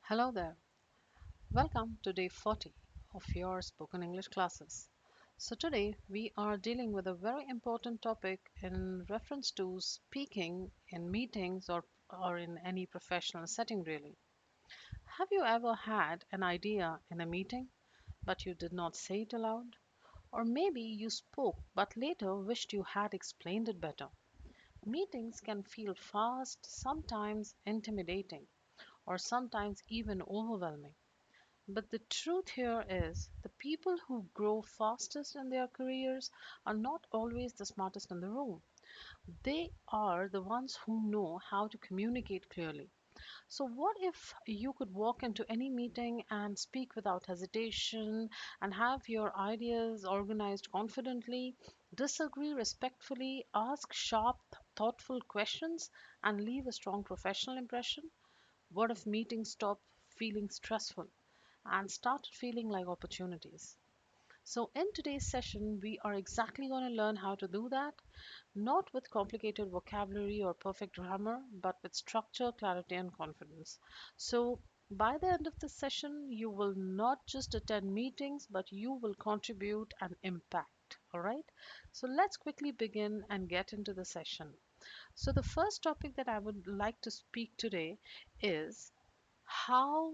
Hello there. Welcome to day 40 of your spoken English classes. So, today we are dealing with a very important topic in reference to speaking in meetings or in any professional setting, really. Have you ever had an idea in a meeting, but you did not say it aloud? Or maybe you spoke but later wished you had explained it better. Meetings can feel fast, sometimes intimidating, or sometimes even overwhelming. But the truth here is the people who grow fastest in their careers are not always the smartest in the room. They are the ones who know how to communicate clearly. So, what if you could walk into any meeting and speak without hesitation and have your ideas organized confidently, disagree respectfully, ask sharp, thoughtful questions, and leave a strong professional impression? What if meetings stop feeling stressful and started feeling like opportunities? So, in today's session, we are exactly going to learn how to do that, not with complicated vocabulary or perfect grammar, but with structure, clarity, and confidence. So, by the end of the session, you will not just attend meetings, but you will contribute and impact. All right. So, let's quickly begin and get into the session. So, the first topic that I would like to speak today is how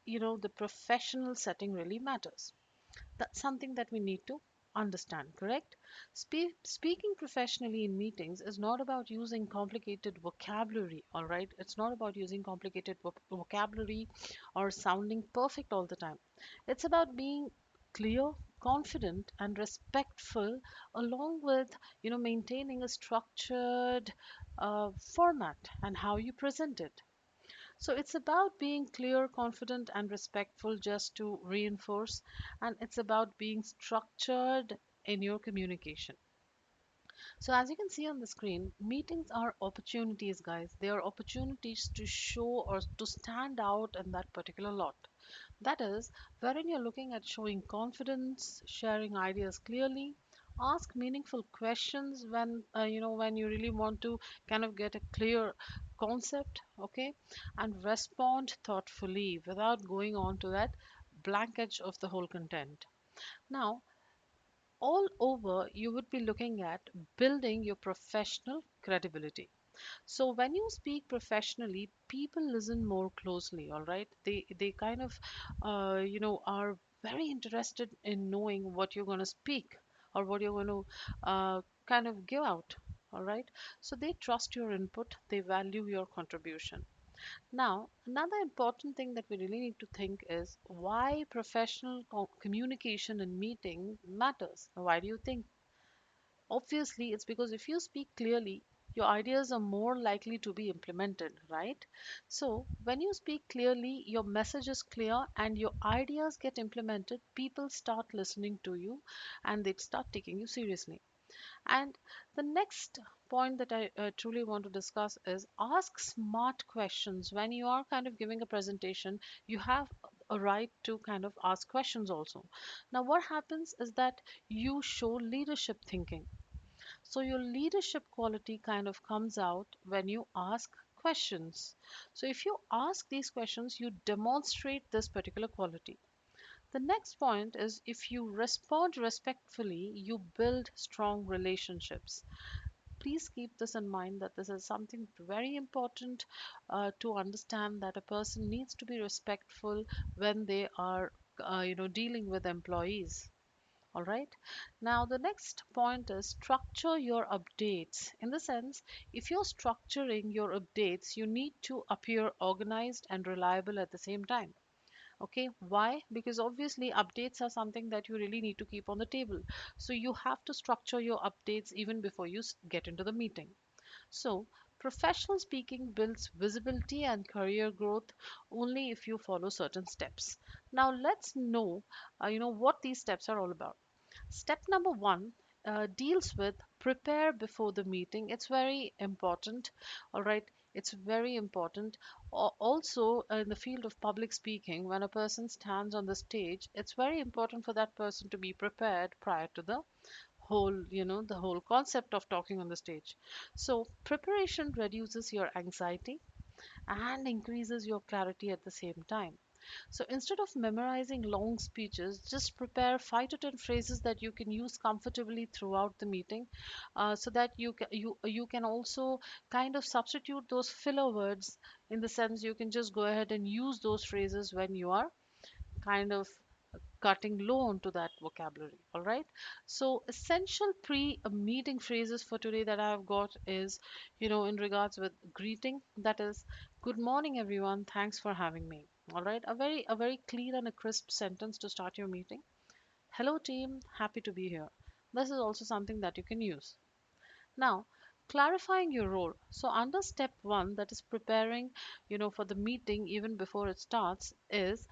the professional setting really matters. That's something that we need to understand, correct? Speaking professionally in meetings is not about using complicated vocabulary, all right? It's not about using complicated vocabulary or sounding perfect all the time. It's about being clear, confident, and respectful, along with maintaining a structured format and how you present it. So it's about being clear, confident, and respectful, just to reinforce, and it's about being structured in your communication. So, as you can see on the screen, meetings are opportunities, guys. They are opportunities to show or to stand out in that particular lot. That is, wherein you're looking at showing confidence, sharing ideas clearly, ask meaningful questions when you really want to kind of get a clear concept, okay, and respond thoughtfully without going on to that blank edge of the whole content. Now, all over, you would be looking at building your professional credibility. So when you speak professionally, people listen more closely, all right? They kind of are very interested in knowing what you're going to speak or what you're going to kind of give out, all right? So they trust your input, they value your contribution. Now, another important thing that we really need to think is why professional communication in meeting matters. Why do you think? Obviously, it's because if you speak clearly, your ideas are more likely to be implemented, right? So, when you speak clearly, your message is clear and your ideas get implemented, people start listening to you and they start taking you seriously. And the next point that I truly want to discuss is ask smart questions. When you are kind of giving a presentation, you have a right to kind of ask questions also. Now, what happens is that you show leadership thinking. So your leadership quality kind of comes out when you ask questions. So if you ask these questions, you demonstrate this particular quality. The next point is if you respond respectfully, you build strong relationships. Please keep this in mind that this is something very important to understand that a person needs to be respectful when they are dealing with employees. All right. Now, the next point is structure your updates. In the sense, if you're structuring your updates, you need to appear organized and reliable at the same time. Okay. Why? Because obviously, updates are something that you really need to keep on the table. So, you have to structure your updates even before you get into the meeting. So, professional speaking builds visibility and career growth only if you follow certain steps. Now, let's know, what these steps are all about. Step number one deals with prepare before the meeting. It's very important. All right. It's very important. Also, in the field of public speaking, when a person stands on the stage, it's very important for that person to be prepared prior to the whole concept of talking on the stage. So, preparation reduces your anxiety. and increases your clarity at the same time. So instead of memorizing long speeches, just prepare 5 to 10 phrases that you can use comfortably throughout the meeting, so that you can also kind of substitute those filler words, in the sense you can just go ahead and use those phrases when you are kind of cutting low onto that vocabulary. All right. So essential pre-meeting phrases for today that I've got is, in regards with greeting, that is, good morning, everyone. Thanks for having me. All right. A very clear and a crisp sentence to start your meeting. Hello, team. Happy to be here. This is also something that you can use. Now, clarifying your role. So under step one, that is preparing, for the meeting even before it starts, is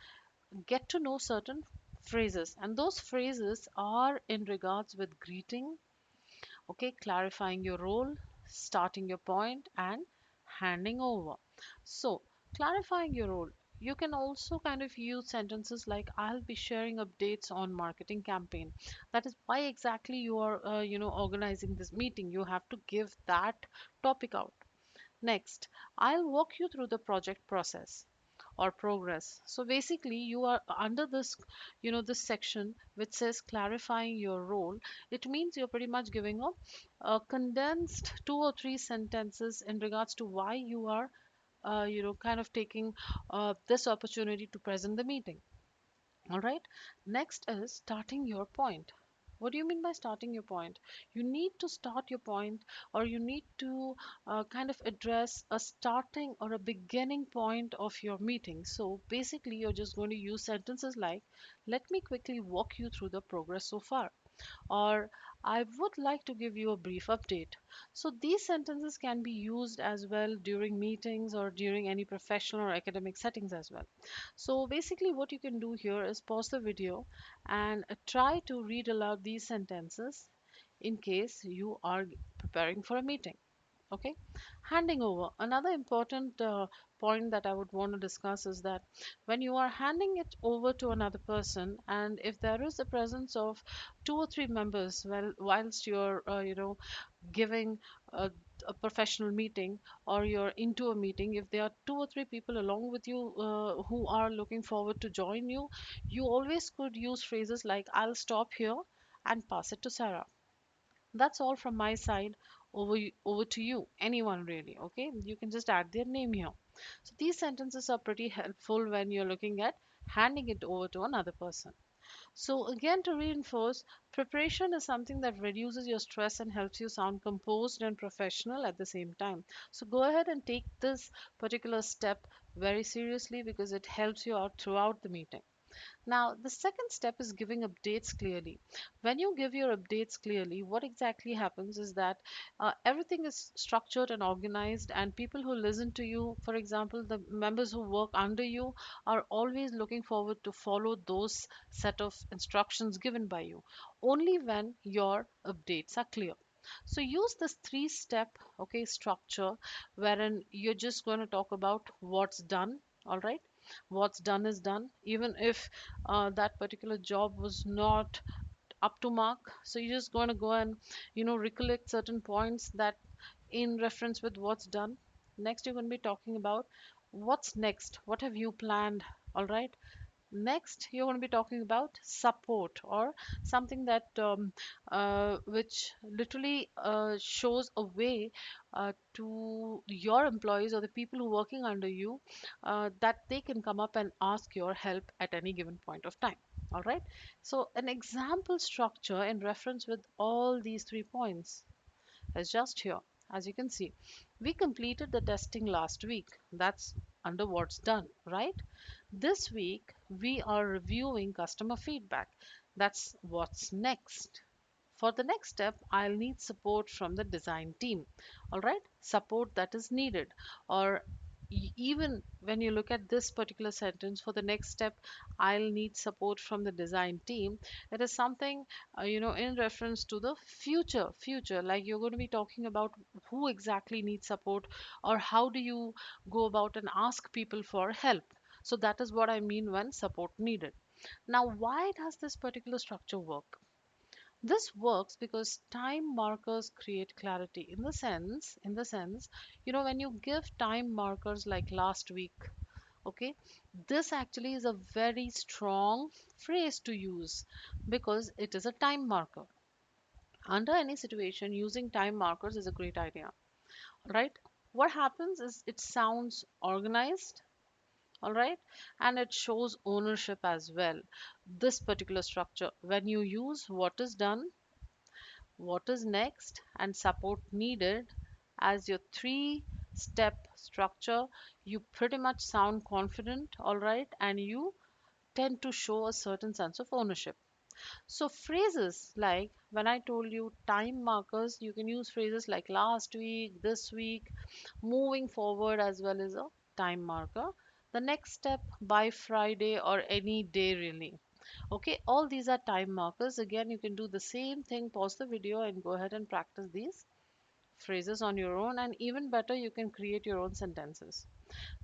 get to know certain phrases, and those phrases are in regards with greeting, okay, clarifying your role, starting your point, and handing over. So clarifying your role, you can also kind of use sentences like, I'll be sharing updates on marketing campaign. That is why exactly you are organizing this meeting. You have to give that topic out. Next, I'll walk you through the project process or progress. So basically, you are under this, this section which says clarifying your role. It means you're pretty much giving a condensed 2 or 3 sentences in regards to why you are, kind of taking this opportunity to present the meeting. All right. Next is starting your point. What do you mean by starting your point? You need to start your point, or you need to kind of address a starting or a beginning point of your meeting. So basically, you're just going to use sentences like, let me quickly walk you through the progress so far, or I would like to give you a brief update. So these sentences can be used as well during meetings or during any professional or academic settings as well. So basically, what you can do here is pause the video and try to read aloud these sentences in case you are preparing for a meeting. Okay. Handing over. Another important point that I would want to discuss is that when you are handing it over to another person, and if there is the presence of 2 or 3 members, well, whilst you're, giving a professional meeting, or you're into a meeting, if there are 2 or 3 people along with you who are looking forward to join you, you always could use phrases like, I'll stop here and pass it to Sarah. That's all from my side. Over to you. Anyone really, okay? You can just add their name here. So these sentences are pretty helpful when you're looking at handing it over to another person. So again, to reinforce, preparation is something that reduces your stress and helps you sound composed and professional at the same time. So go ahead and take this particular step very seriously, because it helps you out throughout the meeting. Now, the second step is giving updates clearly. When you give your updates clearly, what exactly happens is that everything is structured and organized, and people who listen to you, for example, the members who work under you, are always looking forward to follow those set of instructions given by you, only when your updates are clear. So use this 3 step, okay, structure, wherein you're just going to talk about what's done. All right. What's done is done, even if that particular job was not up to mark. So you're just going to go and recollect certain points that in reference with what's done. Next, you're going to be talking about what's next, what have you planned. All right. Next, you're going to be talking about support, or something that which literally shows a way to your employees or the people who are working under you, that they can come up and ask your help at any given point of time. All right. So an example structure in reference with all these 3 points is just here. As you can see, we completed the testing last week. That's under what's done, right? This week, we are reviewing customer feedback. That's what's next. For the next step, I'll need support from the design team. All right, support that is needed. Or even when you look at this particular sentence, for the next step, I'll need support from the design team. It is something, in reference to the future. Like you're going to be talking about who exactly needs support, or how do you go about and ask people for help. So that is what I mean when support needed. Now, why does this particular structure work? This works because time markers create clarity in the sense, when you give time markers like last week, okay, this actually is a very strong phrase to use because it is a time marker. Under any situation, using time markers is a great idea, right? What happens is it sounds organized, all right, and it shows ownership as well. This particular structure, when you use what is done, what is next, and support needed as your three-step structure, you pretty much sound confident, all right, and you tend to show a certain sense of ownership. So phrases like, when I told you time markers, you can use phrases like last week, this week, moving forward as well as a time marker. The next step, by Friday or any day really. Okay, all these are time markers. Again, you can do the same thing, pause the video and go ahead and practice these phrases on your own, and even better, you can create your own sentences.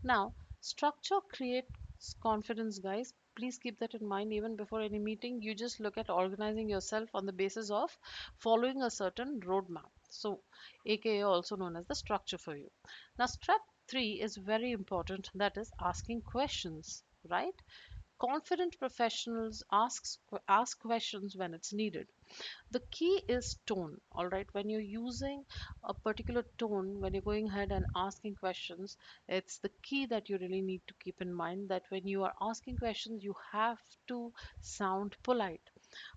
Now, structure creates confidence, guys. Please keep that in mind even before any meeting. You just look at organizing yourself on the basis of following a certain roadmap. So, AKA also known as the structure for you. Now, step three is very important, that is asking questions, right? Confident professionals ask questions when it's needed. The key is tone, all right? When you're using a particular tone, when you're going ahead and asking questions, it's the key that you really need to keep in mind, that when you are asking questions, you have to sound polite.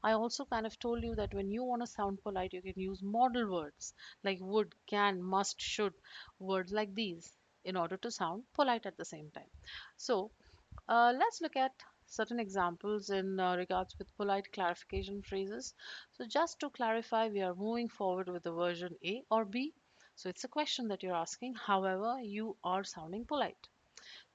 I also kind of told you that when you want to sound polite, you can use model words like would, can, must, should, words like these in order to sound polite at the same time. So let's look at certain examples in regards with polite clarification phrases. So just to clarify, we are moving forward with the version A or B. So it's a question that you're asking. However, you are sounding polite.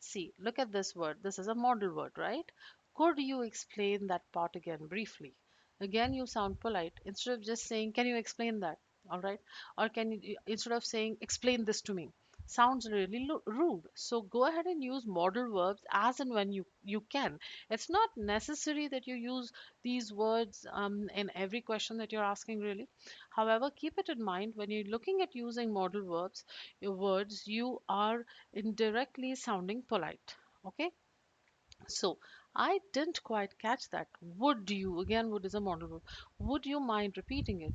See, look at this word. This is a model word, right? Could you explain that part again briefly? Again, you sound polite. Instead of just saying, can you explain that? All right. Or can you, instead of saying, explain this to me, sounds really rude. So go ahead and use modal verbs as and when you can. It's not necessary that you use these words in every question that you're asking, really. However, keep it in mind when you're looking at using modal verbs, your words, you are indirectly sounding polite. Okay, so I didn't quite catch that. Would you, again, would is a modal verb. Would you mind repeating it?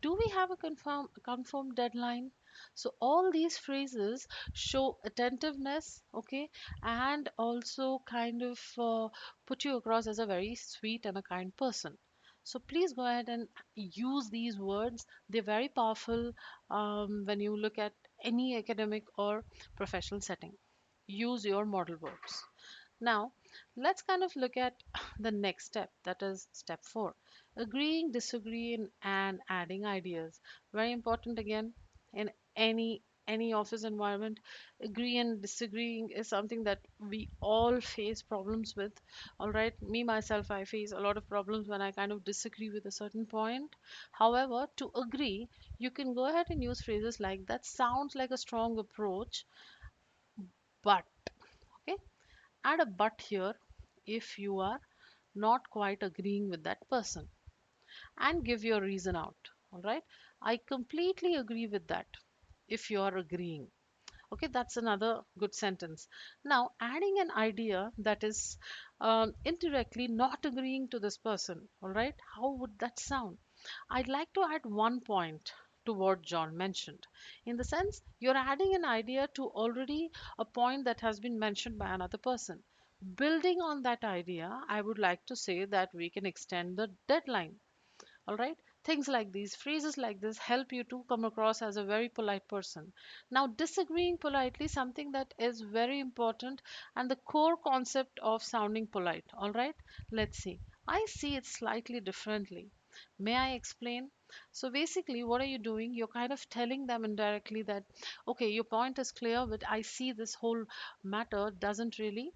Do we have a confirmed deadline? So all these phrases show attentiveness, okay, and also kind of put you across as a very sweet and a kind person. So please go ahead and use these words. They're very powerful when you look at any academic or professional setting. Use your model verbs. Now, let's kind of look at the next step, that is step four, agreeing, disagreeing, and adding ideas. Very important again in any office environment. Agree and disagreeing is something that we all face problems with. All right, me myself, I face a lot of problems when I kind of disagree with a certain point. However, to agree, you can go ahead and use phrases like that sounds like a strong approach, but okay, add a but here if you are not quite agreeing with that person, and give your reason out. All right, I completely agree with that if you are agreeing. Okay, that's another good sentence. Now, adding an idea that is indirectly not agreeing to this person. All right, how would that sound? I'd like to add one point to what John mentioned. In the sense, you're adding an idea to already a point that has been mentioned by another person. Building on that idea, I would like to say that we can extend the deadline. All right, things like these, phrases like this help you to come across as a very polite person. Now, disagreeing politely, something that is very important and the core concept of sounding polite. All right, let's see. I see it slightly differently. May I explain? So basically, what are you doing? You're kind of telling them indirectly that, okay, your point is clear, but I see this whole matter doesn't really,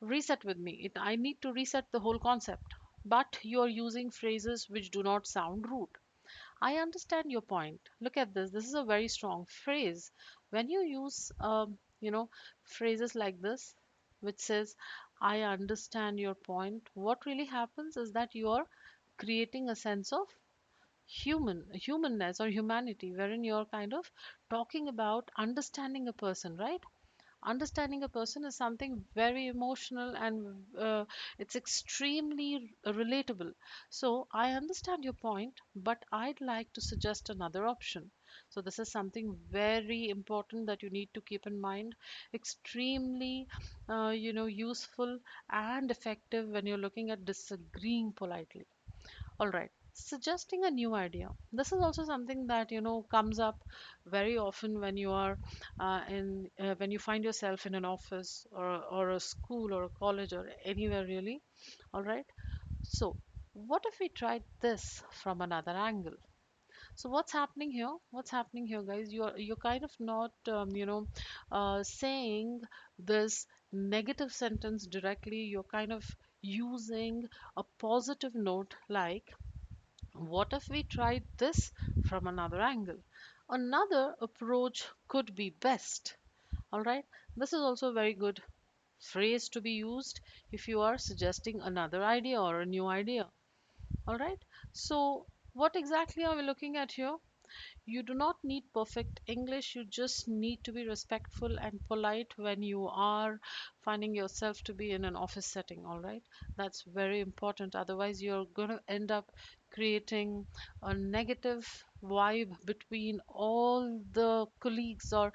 reset with me. I need to reset the whole concept, but you're using phrases which do not sound rude. I understand your point. Look at this. This is a very strong phrase. When you use, phrases like this, which says, I understand your point, what really happens is that you're creating a sense of humanness or humanity, wherein you're kind of talking about understanding a person, right? Understanding a person is something very emotional, and it's extremely relatable. So I understand your point, but I'd like to suggest another option. So this is something very important that you need to keep in mind. Extremely useful and effective when you're looking at disagreeing politely. All right. Suggesting a new idea. This is also something that comes up very often when you are in when you find yourself in an office, or a school or a college or anywhere really. All right. So, what if we tried this from another angle? So what's happening here? What's happening here, guys? You're kind of not saying this negative sentence directly. You're kind of using a positive note like, what if we tried this from another angle? Another approach could be best. All right. This is also a very good phrase to be used if you are suggesting another idea or a new idea. All right. So, what exactly are we looking at here? You do not need perfect English, you just need to be respectful and polite when you are finding yourself to be in an office setting, all right? That's very important. Otherwise, you're going to end up creating a negative vibe between all the colleagues, or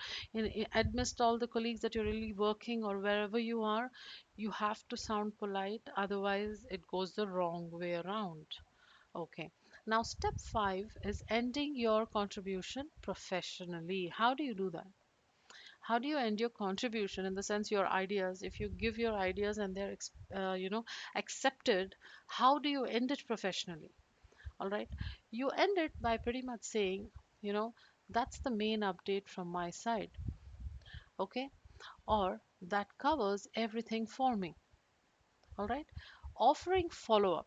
amidst all the colleagues that you're really working, or wherever you are. You have to sound polite, otherwise, it goes the wrong way around. Okay. Now, step five is ending your contribution professionally. How do you do that? How do you end your contribution, in the sense your ideas? If you give your ideas and they're, accepted, how do you end it professionally? All right. You end it by pretty much saying, you know, that's the main update from my side. Okay. Or that covers everything for me. All right. Offering follow up.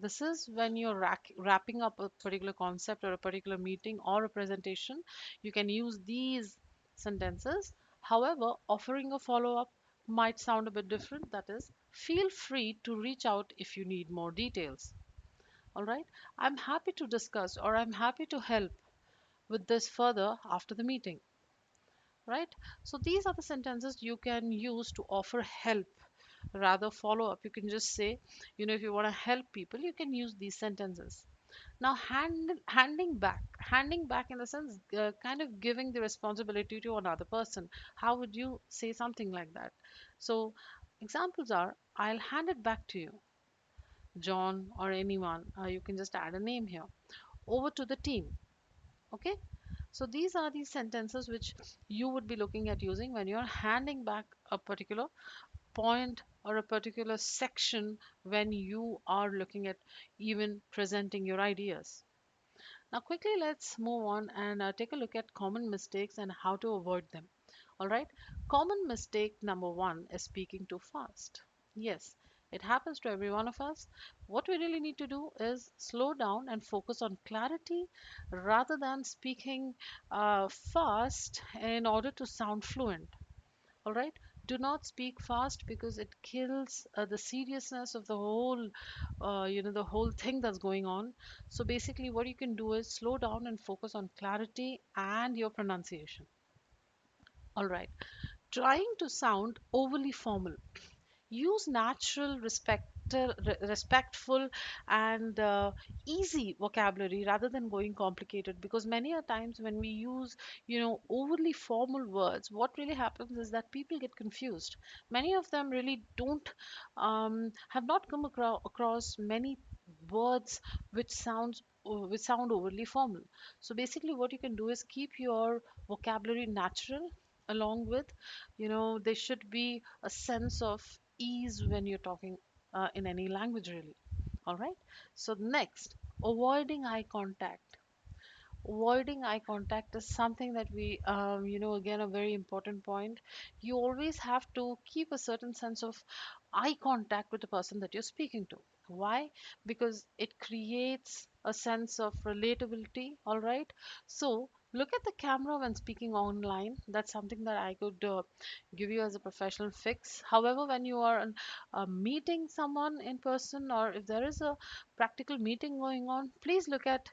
This is when you're wrapping up a particular concept or a particular meeting or a presentation. You can use these sentences. However, offering a follow up might sound a bit different. That is, feel free to reach out if you need more details. All right. I'm happy to discuss, or I'm happy to help with this further after the meeting. Right. So these are the sentences you can use to offer help, rather follow up. You can just say, if you want to help people, you can use these sentences. Now, handing back in the sense, kind of giving the responsibility to another person. How would you say something like that? So, examples are, I'll hand it back to you, John, or anyone. You can just add a name here. Over to the team. Okay. So these are the sentences which you would be looking at using when you're handing back a particular point or a particular section, when you are looking at even presenting your ideas. Now, quickly, let's move on and take a look at common mistakes and how to avoid them. All right. Common mistake number one is speaking too fast. Yes, it happens to every one of us. What we really need to do is slow down and focus on clarity rather than speaking fast in order to sound fluent. All right. Do not speak fast, because it kills the seriousness of the whole the whole thing that's going on. So basically what you can do is slow down and focus on clarity and your pronunciation. All right. Trying to sound overly formal, use natural, respectful, and easy vocabulary rather than going complicated, because many a times when we use overly formal words, what really happens is that people get confused. Many of them really don't have not come across many words which sound overly formal. So basically what you can do is keep your vocabulary natural, along with there should be a sense of ease when you're talking in any language, really. All right. So next, avoiding eye contact. Avoiding eye contact is something that we again, a very important point. You always have to keep a certain sense of eye contact with the person that you're speaking to. Why? Because it creates a sense of relatability. All right. So Look at the camera when speaking online. That's something that I could give you as a professional fix. However, when you are meeting someone in person, or if there is a practical meeting going on, please look at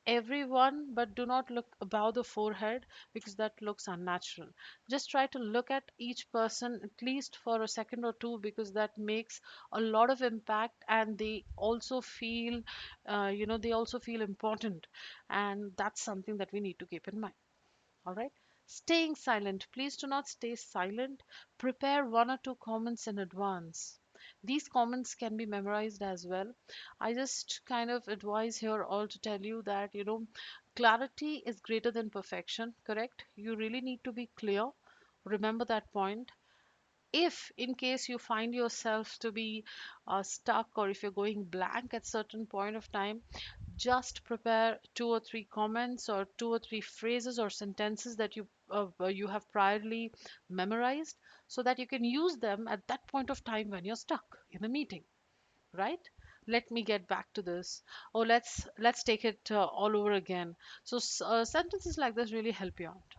everyone, but do not look above the forehead because that looks unnatural. Just try to look at each person at least for a second or two, because that makes a lot of impact, and they also feel, they also feel important, and that's something that we need to keep in mind. All right. Staying silent. Please do not stay silent. Prepare one or two comments in advance. These comments can be memorized as well. I just kind of advise here all to tell you that, clarity is greater than perfection, correct? You really need to be clear. Remember that point. If in case you find yourself to be stuck, or if you're going blank at certain point of time, just prepare two or three comments or two or three phrases or sentences that you have priorly memorized, so that you can use them at that point of time when you're stuck in a meeting, right? Let me get back to this. Oh, let's take it all over again. So sentences like this really help you out.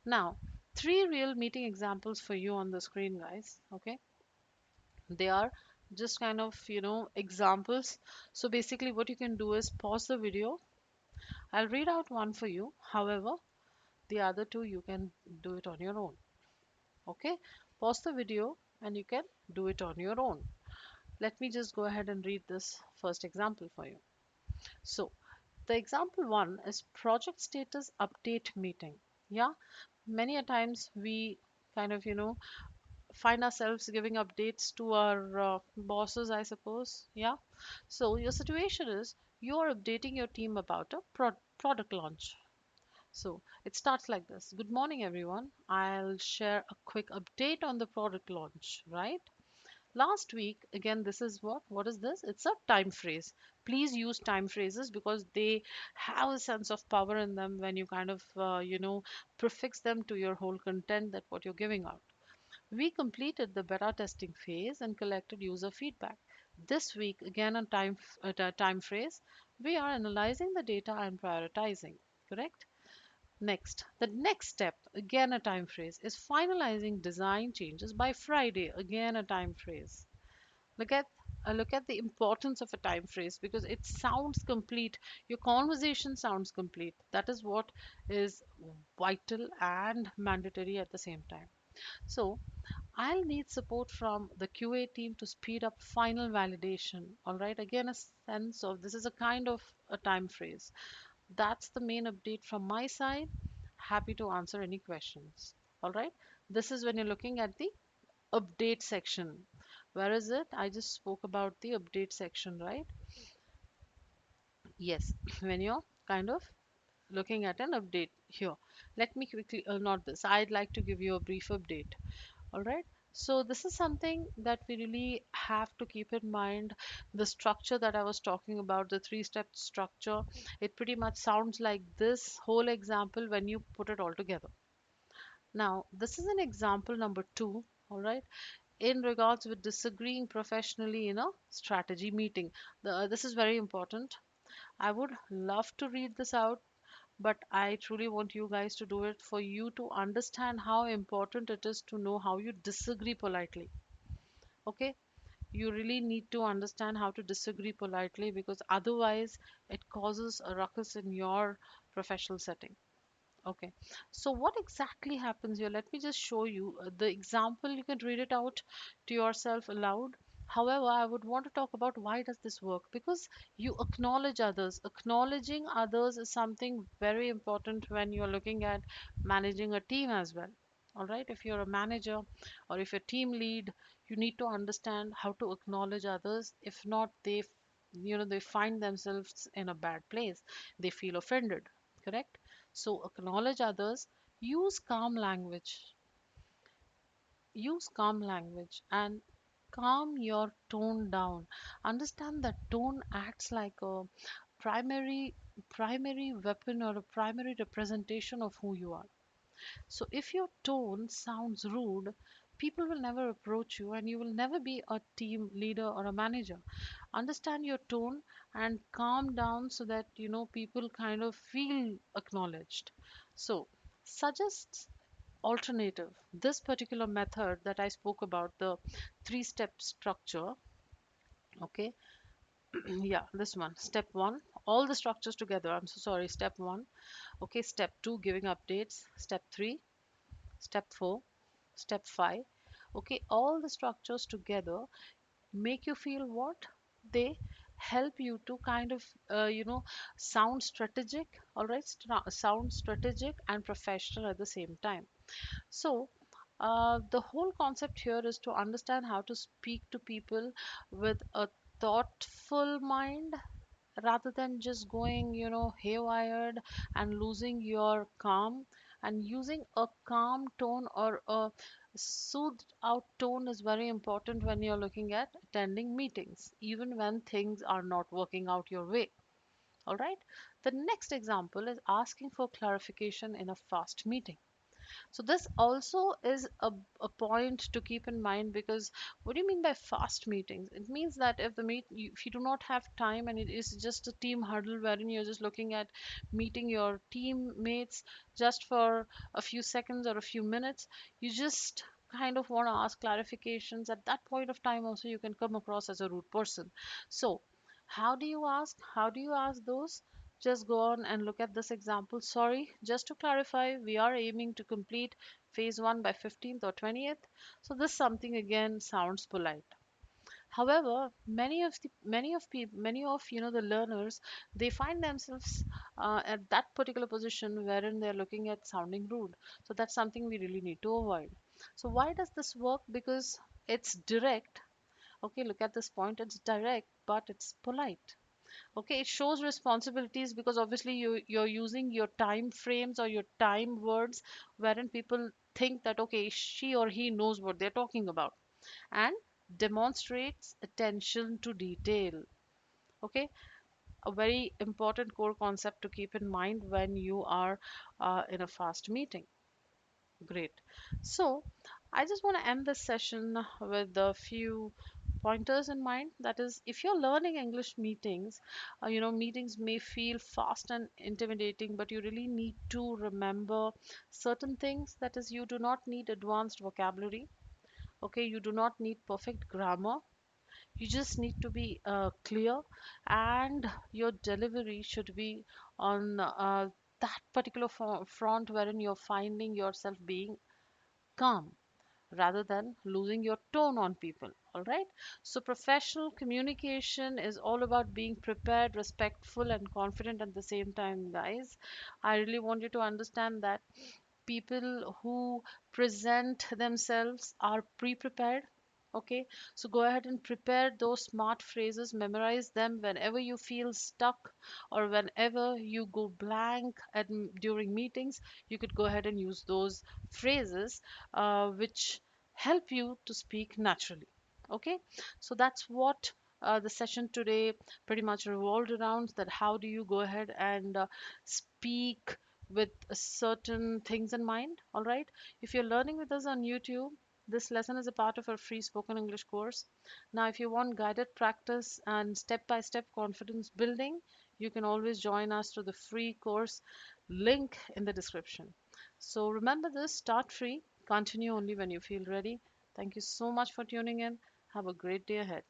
Now, three real meeting examples for you on the screen, guys. Okay, they are just kind of examples. So basically what you can do is pause the video. I'll read out one for you. However, the other two you can do it on your own. Okay? Pause the video and you can do it on your own. Let me just go ahead and read this first example for you. So, the example one is project status update meeting. Yeah, many a times we kind of, find ourselves giving updates to our bosses, I suppose. Yeah. So, your situation is you're updating your team about a product launch. So it starts like this. Good morning, everyone. I'll share a quick update on the product launch, right? Last week, again, this is what is this? It's a time phrase. Please use time phrases because they have a sense of power in them when you kind of, prefix them to your whole content that what you're giving out. We completed the beta testing phase and collected user feedback. This week, again, a time phrase, we are analyzing the data and prioritizing. Correct? Next, the next step, again a time phrase, is finalizing design changes by Friday. Again a time phrase. Look at look at the importance of a time phrase because it sounds complete. Your conversation sounds complete. That is what is vital and mandatory at the same time. So I'll need support from the QA team to speed up final validation. All right, again a sense of this is a kind of a time phrase. That's the main update from my side. Happy to answer any questions. All right. This is when you're looking at the update section. Where is it? I just spoke about the update section, right? Yes. When you're kind of looking at an update here. Let me quickly, not this. I'd like to give you a brief update. All right. So this is something that we really have to keep in mind. The structure that I was talking about, the three-step structure, it pretty much sounds like this whole example when you put it all together. Now, this is an example number two, all right, in regards with disagreeing professionally in a strategy meeting. This is very important. I would love to read this out, but I truly want you guys to do it for you to understand how important it is to know how you disagree politely. Okay? You really need to understand how to disagree politely because otherwise it causes a ruckus in your professional setting. Okay, so what exactly happens here? Let me just show you the example. You can read it out to yourself aloud. However, I would want to talk about why does this work? Because you acknowledge others. Acknowledging others is something very important when you're looking at managing a team as well. All right, if you're a manager or if you're team lead, you need to understand how to acknowledge others. If not, they find themselves in a bad place. They feel offended. Correct? So acknowledge others, use calm language, use calm language and calm your tone down. Understand that tone acts like a primary primary weapon or a primary representation of who you are. So if your tone sounds rude, people will never approach you and you will never be a team leader or a manager. Understand your tone and calm down so that people kind of feel acknowledged. So, suggests alternative. This particular method that I spoke about, the three-step structure, okay, yeah, this one. Step one, all the structures together. I'm so sorry. Step one, okay. Step two, giving updates. Step three, step four, step five. Okay, all the structures together make you feel what? They help you to kind of, sound strategic, all right? Sound strategic and professional at the same time. So, the whole concept here is to understand how to speak to people with a thoughtful mind rather than just going, haywired and losing your calm. And using a calm tone or a soothed out tone is very important when you're looking at attending meetings, even when things are not working out your way. All right. The next example is asking for clarification in a fast meeting. So this also is a point to keep in mind, because what do you mean by fast meetings? It means that if you do not have time and it is just a team huddle wherein you're just looking at meeting your teammates just for a few seconds or a few minutes, you just kind of want to ask clarifications. At that point of time also you can come across as a rude person. So how do you ask? How do you ask those? Just go on and look at this example. Sorry, just to clarify, we are aiming to complete phase 1 by 15th or 20th. So this something again sounds polite. However, many of the learners, they find themselves at that particular position wherein they're looking at sounding rude. So that's something we really need to avoid. So why does this work? Because it's direct. Okay, look at this point. It's direct, but it's polite. Okay, it shows responsibilities because obviously you're using your time frames or your time words wherein people think that okay, she or he knows what they're talking about, and demonstrates attention to detail. Okay, a very important core concept to keep in mind when you are in a fast meeting. Great. So, I just want to end this session with a few pointers in mind. That is, if you're learning English meetings, meetings may feel fast and intimidating, but you really need to remember certain things. That is, you do not need advanced vocabulary. Okay, you do not need perfect grammar. You just need to be clear, and your delivery should be on that particular front wherein you're finding yourself being calm rather than losing your tone on people. All right. So, professional communication is all about being prepared, respectful, and confident at the same time, guys. I really want you to understand that people who present themselves are pre-prepared. Okay, so go ahead and prepare those smart phrases, memorize them whenever you feel stuck or whenever you go blank during meetings. You could go ahead and use those phrases which help you to speak naturally. Okay, so that's what the session today pretty much revolved around, that how do you go ahead and speak with certain things in mind. All right, if you're learning with us on YouTube, this lesson is a part of our free spoken English course. Now if you want guided practice and step-by-step confidence building, you can always join us through the free course link in the description. So remember this: start free, continue only when you feel ready. Thank you so much for tuning in. Have a great day ahead.